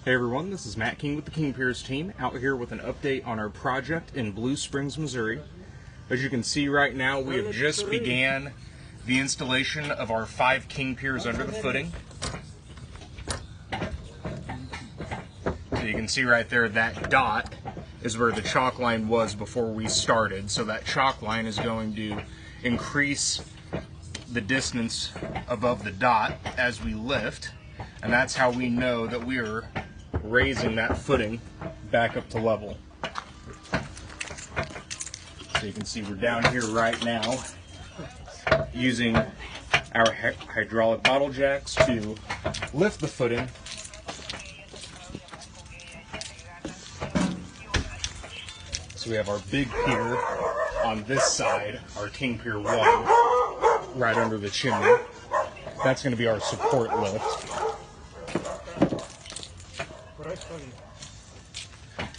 Hey everyone, this is Matt King with the King Piers team, out here with an update on our project in Blue Springs, Missouri. As you can see right now, we have just began the installation of our 5 King Piers under the footing. So you can see right there, that dot is where the chalk line was before we started. So that chalk line is going to increase the distance above the dot as we lift. And that's how we know that we are raising that footing back up to level. So you can see we're down here right now using our hydraulic bottle jacks to lift the footing. So we have our big pier on this side, our King Pier 1, right under the chimney. That's going to be our support lift.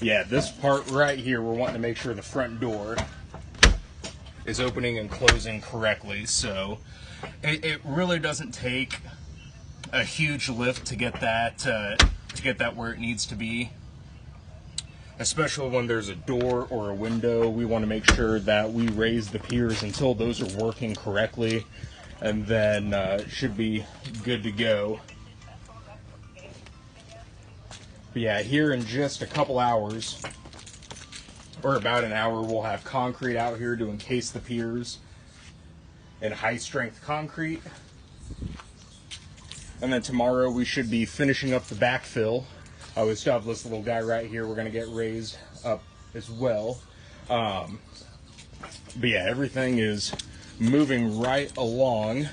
Yeah, this part right here, we're wanting to make sure the front door is opening and closing correctly. So it really doesn't take a huge lift to get that where it needs to be. Especially when there's a door or a window, we want to make sure that we raise the piers until those are working correctly, and then it should be good to go. But yeah, here in just a couple hours, or about an hour, we'll have concrete out here to encase the piers in high-strength concrete. And then tomorrow we should be finishing up the backfill. We still have this little guy right here we're going to get raised up as well. But yeah, everything is moving right along.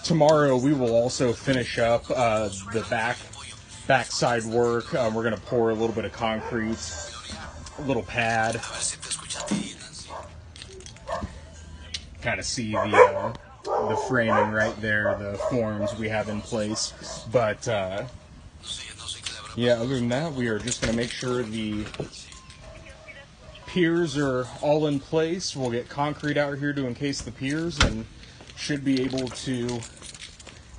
Tomorrow we will also finish up the backside work. We're going to pour a little bit of concrete, a little pad. Kind of see the framing right there, the forms we have in place. But yeah, other than that, we are just going to make sure the piers are all in place. We'll get concrete out here to encase the piers and should be able to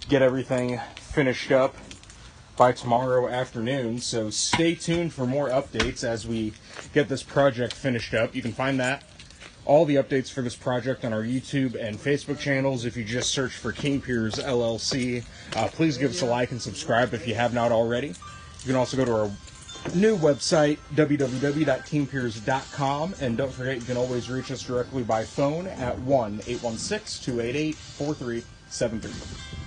get everything finished up by tomorrow afternoon. So stay tuned for more updates as we get this project finished up. You can find all the updates for this project on our YouTube and Facebook channels if you just search for King Piers LLC. Please give us a like and subscribe if you have not already. You can also go to our new website, www.kingpiers.com, and don't forget you can always reach us directly by phone at 1-816-288-4373.